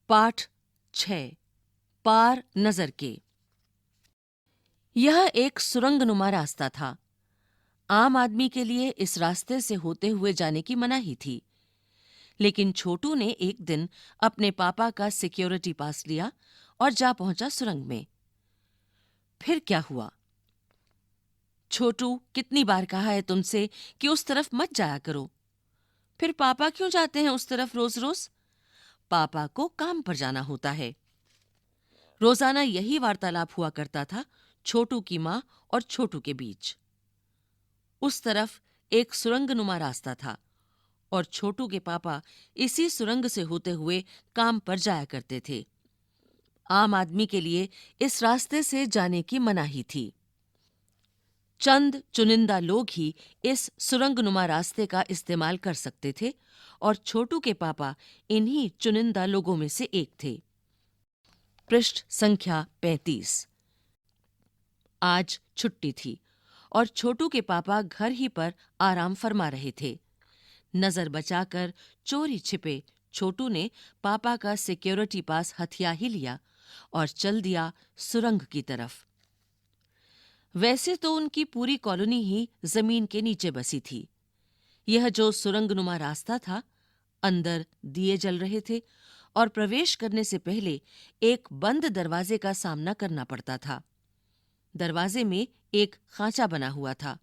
पाठ 6 पार नजर के। यह एक सुरंगनुमा रास्ता था। आम आदमी के लिए इस रास्ते से होते हुए जाने की मनाही थी, लेकिन छोटू ने एक दिन अपने पापा का सिक्योरिटी पास लिया और जा पहुंचा सुरंग में। फिर क्या हुआ? छोटू, कितनी बार कहा है तुमसे कि उस तरफ मत जाया करो। फिर पापा क्यों जाते हैं उस तरफ रोज रोज? पापा को काम पर जाना होता है। रोजाना यही वार्तालाप हुआ करता था छोटू की मां और छोटू के बीच। उस तरफ एक सुरंगनुमा रास्ता था और छोटू के पापा इसी सुरंग से होते हुए काम पर जाया करते थे। आम आदमी के लिए इस रास्ते से जाने की मनाही थी। चंद चुनिंदा लोग ही इस सुरंगनुमा रास्ते का इस्तेमाल कर सकते थे और छोटू के पापा इन्हीं चुनिंदा लोगों में से एक थे। पृष्ठ संख्या 35। आज छुट्टी थी और छोटू के पापा घर ही पर आराम फरमा रहे थे। नजर बचाकर चोरी छिपे छोटू ने पापा का सिक्योरिटी पास हथिया ही लिया और चल दिया सुरंग की तरफ। वैसे तो उनकी पूरी कॉलोनी ही जमीन के नीचे बसी थी। यह जो सुरंगनुमा रास्ता था, अंदर दिए जल रहे थे और प्रवेश करने से पहले एक बंद दरवाजे का सामना करना पड़ता था। दरवाजे में एक खांचा बना हुआ था।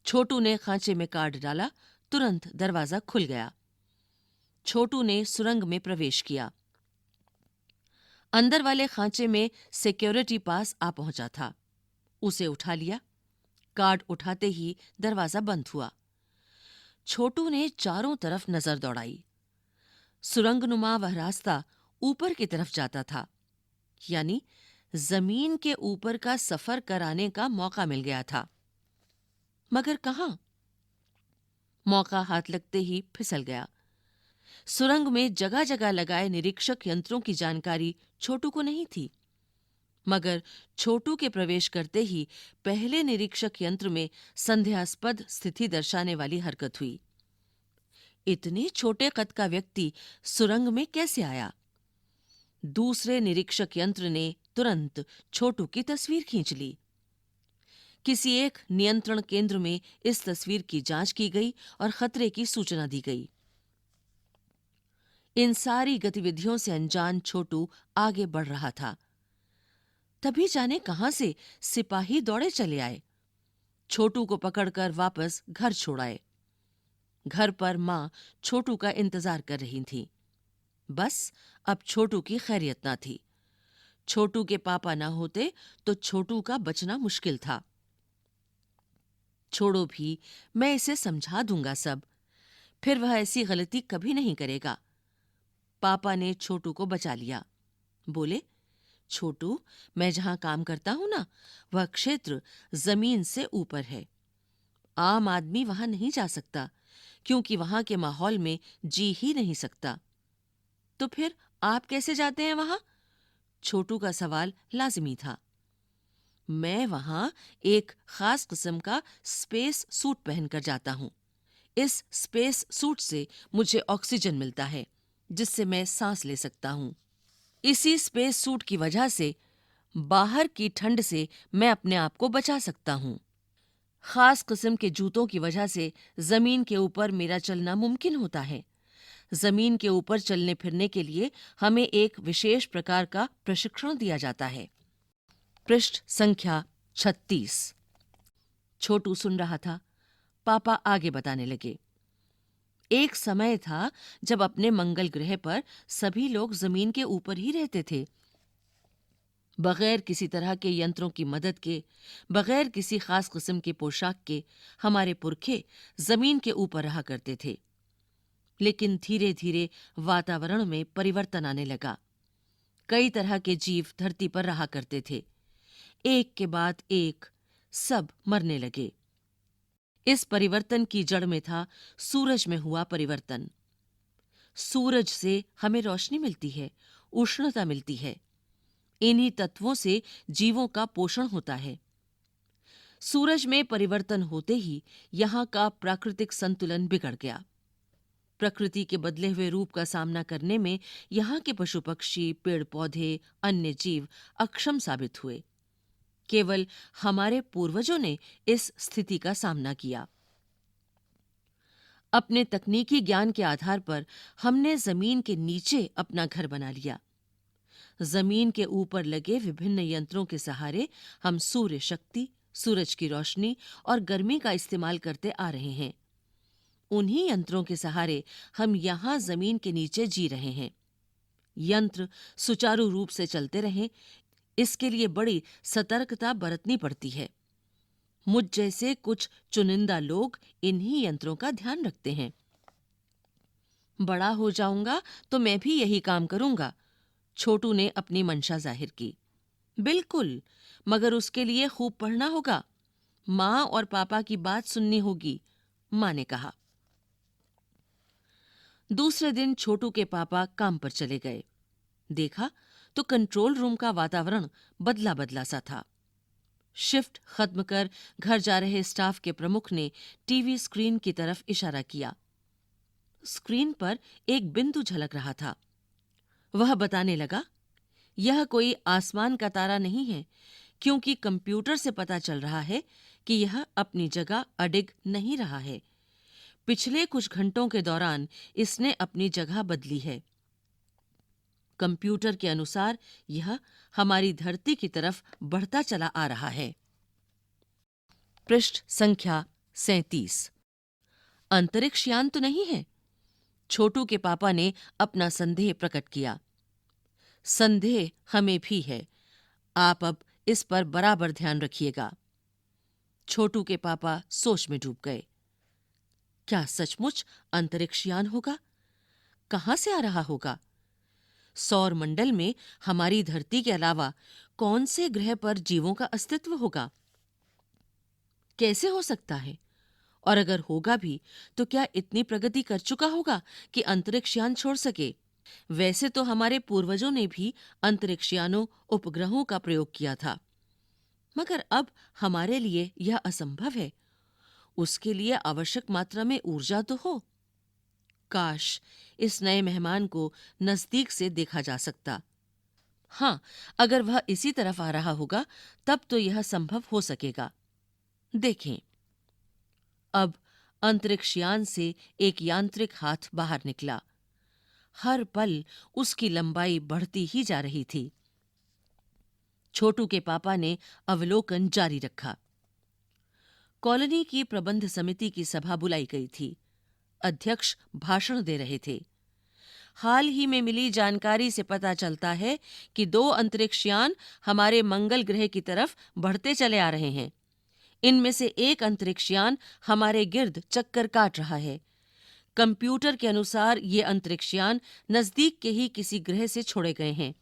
छोटू ने खांचे में कार्ड डाला, तुरंत दरवाजा खुल गया। छोटू ने सुरंग में प्रवेश किया। अंदर वाले खांचे में सिक्योरिटी पास आ पहुंचा था। उसे उठा लिया। कार्ड उठाते ही दरवाजा बंद हुआ। छोटू ने चारों तरफ नजर दौड़ाई। सुरंगनुमा वह रास्ता ऊपर की तरफ जाता था, यानी जमीन के ऊपर का सफर कराने का मौका मिल गया था। मगर कहां? मौका हाथ लगते ही फिसल गया। सुरंग में जगह जगह लगाए निरीक्षक यंत्रों की जानकारी छोटू को नहीं थी, मगर छोटू के प्रवेश करते ही पहले निरीक्षक यंत्र में संदेहास्पद स्थिति दर्शाने वाली हरकत हुई। इतने छोटे कद का व्यक्ति सुरंग में कैसे आया? दूसरे निरीक्षक यंत्र ने तुरंत छोटू की तस्वीर खींच ली। किसी एक नियंत्रण केंद्र में इस तस्वीर की जांच की गई और खतरे की सूचना दी गई। इन सारी गतिविधियों से अनजान छोटू आगे बढ़ रहा था। तभी जाने कहां से सिपाही दौड़े चले आए। छोटू को पकड़कर वापस घर छोड़ाए। घर पर मां छोटू का इंतजार कर रही थी। बस अब छोटू की खैरियत ना थी। छोटू के पापा ना होते तो छोटू का बचना मुश्किल था। छोड़ो भी, मैं इसे समझा दूंगा सब, फिर वह ऐसी गलती कभी नहीं करेगा। पापा ने छोटू को बचा लिया। बोले, छोटू, मैं जहां काम करता हूं ना, वह क्षेत्र जमीन से ऊपर है। आम आदमी वहां नहीं जा सकता, क्योंकि वहां के माहौल में जी ही नहीं सकता। तो फिर आप कैसे जाते हैं वहां? छोटू का सवाल लाजिमी था। मैं वहां एक खास किस्म का स्पेस सूट पहनकर जाता हूं। इस स्पेस सूट से मुझे ऑक्सीजन मिलता है, जिससे मैं सांस ले सकता हूं। इसी स्पेस सूट की वजह से बाहर की ठंड से मैं अपने आप को बचा सकता हूं। खास किस्म के जूतों की वजह से जमीन के ऊपर मेरा चलना मुमकिन होता है। जमीन के ऊपर चलने फिरने के लिए हमें एक विशेष प्रकार का प्रशिक्षण दिया जाता है। पृष्ठ संख्या 36। छोटू सुन रहा था। पापा आगे बताने लगे। एक समय था जब अपने मंगल ग्रह पर सभी लोग जमीन के ऊपर ही रहते थे। बगैर किसी तरह के यंत्रों की मदद के, बगैर किसी खास किस्म के पोशाक के हमारे पुरखे जमीन के ऊपर रहा करते थे। लेकिन धीरे धीरे वातावरण में परिवर्तन आने लगा। कई तरह के जीव धरती पर रहा करते थे। एक के बाद एक सब मरने लगे। इस परिवर्तन की जड़ में था सूरज में हुआ परिवर्तन। सूरज से हमें रोशनी मिलती है, उष्णता मिलती है। इन्हीं तत्वों से जीवों का पोषण होता है। सूरज में परिवर्तन होते ही यहां का प्राकृतिक संतुलन बिगड़ गया। प्रकृति के बदले हुए रूप का सामना करने में यहाँ के पशु पक्षी, पेड़ पौधे, अन्य जीव अक्षम साबित हुए। केवल हमारे पूर्वजों ने इस स्थिति का सामना किया। अपने तकनीकी ज्ञान के आधार पर हमने जमीन के नीचे अपना घर बना लिया। जमीन के ऊपर लगे विभिन्न यंत्रों के सहारे हम सूर्य शक्ति, सूरज की रोशनी और गर्मी का इस्तेमाल करते आ रहे हैं। उन्हीं यंत्रों के सहारे हम यहां जमीन के नीचे जी रहे हैं। यंत्र सुचारू रूप से चलते रहें, इसके लिए बड़ी सतर्कता बरतनी पड़ती है। मुझ जैसे कुछ चुनिंदा लोग इन्हीं यंत्रों का ध्यान रखते हैं। बड़ा हो जाऊंगा तो मैं भी यही काम करूंगा, छोटू ने अपनी मंशा जाहिर की। बिल्कुल, मगर उसके लिए खूब पढ़ना होगा, माँ और पापा की बात सुननी होगी, माँ ने कहा। दूसरे दिन छोटू के पापा काम पर चले गए। देखा तो कंट्रोल रूम का वातावरण बदला बदला सा था। शिफ्ट खत्म कर घर जा रहे स्टाफ के प्रमुख ने टीवी स्क्रीन की तरफ इशारा किया। स्क्रीन पर एक बिंदु झलक रहा था। वह बताने लगा, यह कोई आसमान का तारा नहीं है, क्योंकि कंप्यूटर से पता चल रहा है कि यह अपनी जगह अडिग नहीं रहा है। पिछले कुछ घंटों के दौरान इसने अपनी जगह बदली है। कंप्यूटर के अनुसार यह हमारी धरती की तरफ बढ़ता चला आ रहा है। पृष्ठ संख्या 37। अंतरिक्ष यान तो नहीं है? छोटू के पापा ने अपना संदेह प्रकट किया। संदेह हमें भी है, आप अब इस पर बराबर ध्यान रखिएगा। छोटू के पापा सोच में डूब गए। क्या सचमुच अंतरिक्ष यान होगा? कहां से आ रहा होगा? सौर मंडल में हमारी धरती के अलावा कौन से ग्रह पर जीवों का अस्तित्व होगा? कैसे हो सकता है? और अगर होगा भी तो क्या इतनी प्रगति कर चुका होगा कि अंतरिक्ष यान छोड़ सके? वैसे तो हमारे पूर्वजों ने भी अंतरिक्ष यानों, उपग्रहों का प्रयोग किया था, मगर अब हमारे लिए यह असंभव है। उसके लिए आवश्यक मात्रा में ऊर्जा तो हो। काश इस नए मेहमान को नजदीक से देखा जा सकता। हाँ, अगर वह इसी तरफ आ रहा होगा तब तो यह संभव हो सकेगा। देखें, अब अंतरिक्ष यान से एक यांत्रिक हाथ बाहर निकला। हर पल उसकी लंबाई बढ़ती ही जा रही थी। छोटू के पापा ने अवलोकन जारी रखा। कॉलोनी की प्रबंध समिति की सभा बुलाई गई थी। अध्यक्ष भाषण दे रहे थे। हाल ही में मिली जानकारी से पता चलता है कि 2 अंतरिक्ष यान हमारे मंगल ग्रह की तरफ बढ़ते चले आ रहे हैं। इनमें से एक अंतरिक्ष यान हमारे गिर्द चक्कर काट रहा है। कंप्यूटर के अनुसार ये अंतरिक्ष यान नजदीक के ही किसी ग्रह से छोड़े गए हैं।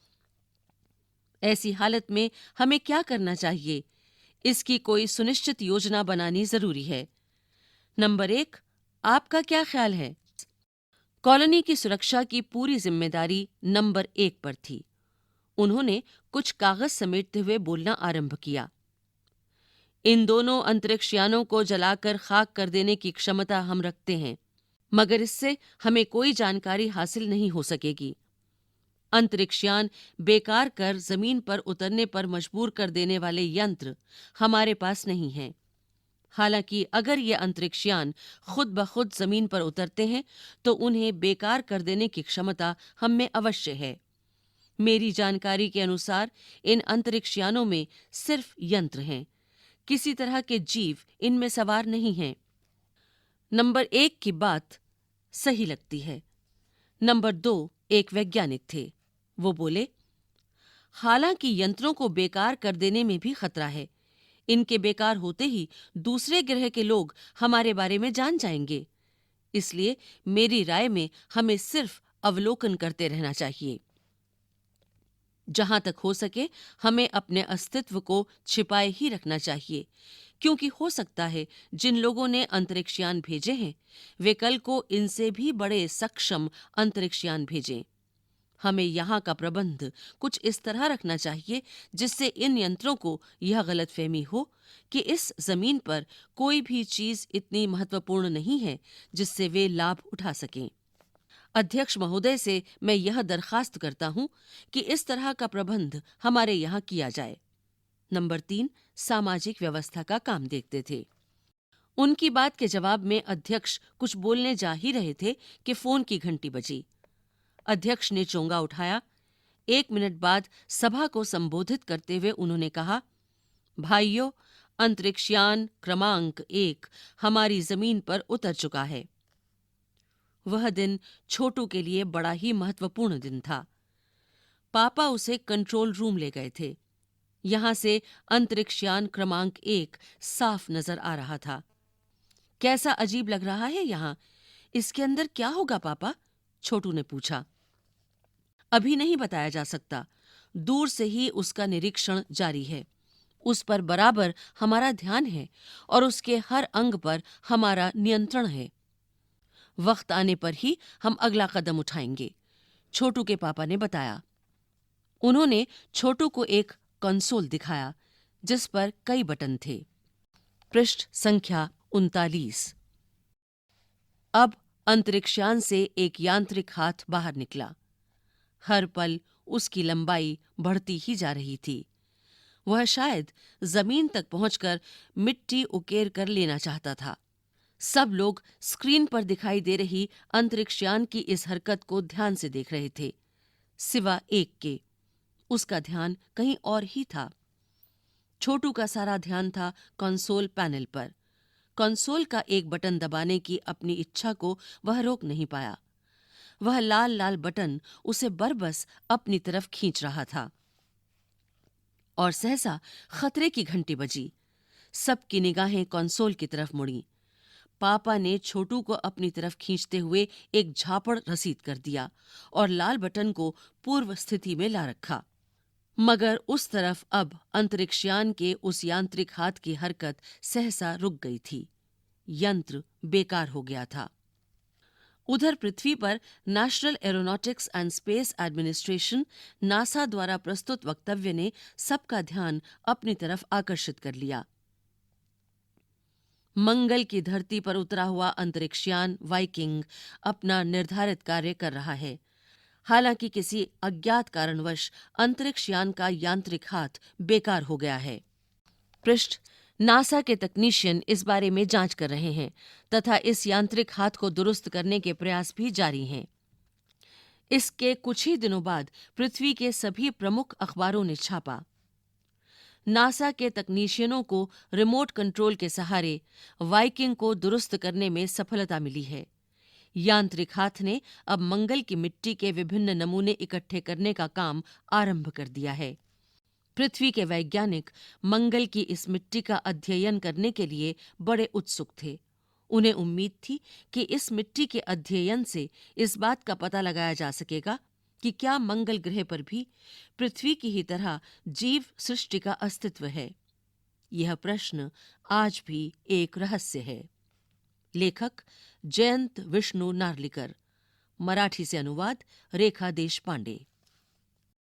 ऐसी हालत में हमें क्या करना चाहिए? इसकी कोई सुनिश्चित योजना बनानी जरूरी है। नंबर 1, आपका क्या ख्याल है? कॉलोनी की सुरक्षा की पूरी जिम्मेदारी नंबर 1 पर थी। उन्होंने कुछ कागज समेटते हुए बोलना आरंभ किया। इन दोनों अंतरिक्ष यानों को जलाकर खाक कर देने की क्षमता हम रखते हैं, मगर इससे हमें कोई जानकारी हासिल नहीं हो सकेगी। अंतरिक्ष यान बेकार कर जमीन पर उतरने पर मजबूर कर देने वाले यंत्र हमारे पास नहीं हैं। हालांकि अगर ये अंतरिक्ष यान खुद ब खुद जमीन पर उतरते हैं तो उन्हें बेकार कर देने की क्षमता हम में अवश्य है। मेरी जानकारी के अनुसार इन अंतरिक्ष यानों में सिर्फ यंत्र हैं, किसी तरह के जीव इनमें सवार नहीं हैं। नंबर 1 की बात सही लगती है। नंबर 2 एक वैज्ञानिक थे। वो बोले, हालांकि यंत्रों को बेकार कर देने में भी खतरा है। इनके बेकार होते ही दूसरे ग्रह के लोग हमारे बारे में जान जाएंगे। इसलिए मेरी राय में हमें सिर्फ अवलोकन करते रहना चाहिए। जहां तक हो सके हमें अपने अस्तित्व को छिपाए ही रखना चाहिए, क्योंकि हो सकता है जिन लोगों ने अंतरिक्ष यान भेजे हैं वे कल को इनसे भी बड़े सक्षम अंतरिक्ष यान भेजें। हमें यहाँ का प्रबंध कुछ इस तरह रखना चाहिए जिससे इन यंत्रों को यह गलतफहमी हो कि इस जमीन पर कोई भी चीज इतनी महत्वपूर्ण नहीं है जिससे वे लाभ उठा सकें। अध्यक्ष महोदय से मैं यह दरखास्त करता हूं कि इस तरह का प्रबंध हमारे यहाँ किया जाए। नंबर 3 सामाजिक व्यवस्था का काम देखते थे। उनकी बात के जवाब में अध्यक्ष कुछ बोलने जा ही रहे थे कि फोन की घंटी बजी। अध्यक्ष ने चोंगा उठाया। 1 मिनट बाद सभा को संबोधित करते हुए उन्होंने कहा, भाइयों, अंतरिक्षयान क्रमांक 1 हमारी जमीन पर उतर चुका है। वह दिन छोटू के लिए बड़ा ही महत्वपूर्ण दिन था। पापा उसे कंट्रोल रूम ले गए थे। यहां से अंतरिक्षयान क्रमांक 1 साफ नजर आ रहा था। कैसा अजीब लग रहा है यहाँ? इसके अंदर क्या होगा पापा? छोटू ने पूछा। अभी नहीं बताया जा सकता। दूर से ही उसका निरीक्षण जारी है। उस पर बराबर हमारा ध्यान है और उसके हर अंग पर हमारा नियंत्रण है। वक्त आने पर ही हम अगला कदम उठाएंगे, छोटू के पापा ने बताया। उन्होंने छोटू को एक कंसोल दिखाया जिस पर कई बटन थे। पृष्ठ संख्या 39। अब अंतरिक्षयान से एक यांत्रिक हाथ बाहर निकला। हर पल उसकी लंबाई बढ़ती ही जा रही थी। वह शायद जमीन तक पहुंचकर मिट्टी उकेर कर लेना चाहता था। सब लोग स्क्रीन पर दिखाई दे रही अंतरिक्षयान की इस हरकत को ध्यान से देख रहे थे, सिवा एक के। उसका ध्यान कहीं और ही था। छोटू का सारा ध्यान था कंसोल पैनल पर। कंसोल का एक बटन दबाने की अपनी इच्छा को वह रोक नहीं पाया। वह लाल लाल बटन उसे बरबस अपनी तरफ खींच रहा था। और सहसा खतरे की घंटी बजी। सबकी निगाहें कंसोल की तरफ मुड़ी। पापा ने छोटू को अपनी तरफ खींचते हुए एक झापड़ रसीद कर दिया और लाल बटन को पूर्व स्थिति में ला रखा। मगर उस तरफ अब अंतरिक्षयान के उस यांत्रिक हाथ की हरकत सहसा रुक गई थी। यंत्र बेकार हो गया था। उधर पृथ्वी पर national aeronautics and space administration NASA द्वारा प्रस्तुत वक्तव्य ने सबका ध्यान अपनी तरफ आकर्षित कर लिया। मंगल की धरती पर उतरा हुआ अंतरिक्षयान वाइकिंग अपना निर्धारित कार्य कर रहा है। हालांकि किसी अज्ञात कारणवश अंतरिक्षयान का यांत्रिक हाथ बेकार हो गया है। पृष्ठ नासा के तकनीशियन इस बारे में जांच कर रहे हैं तथा इस यांत्रिक हाथ को दुरुस्त करने के प्रयास भी जारी हैं। इसके कुछ ही दिनों बाद पृथ्वी के सभी प्रमुख अखबारों ने छापा। नासा के तकनीशियनों को रिमोट कंट्रोल के सहारे वाइकिंग को दुरुस्त करने में सफलता मिली है। यांत्रिक हाथ ने अब मंगल की मिट्टी के विभिन्न नमूने इकट्ठे करने का काम आरंभ कर दिया है। पृथ्वी के वैज्ञानिक मंगल की इस मिट्टी का अध्ययन करने के लिए बड़े उत्सुक थे। उन्हें उम्मीद थी कि इस मिट्टी के अध्ययन से इस बात का पता लगाया जा सकेगा कि क्या मंगल ग्रह पर भी पृथ्वी की ही तरह जीव सृष्टि का अस्तित्व है। यह प्रश्न आज भी एक रहस्य है। लेखक जयंत विष्णु नार्लिकर। मराठी से अनुवाद रेखा देशपांडे।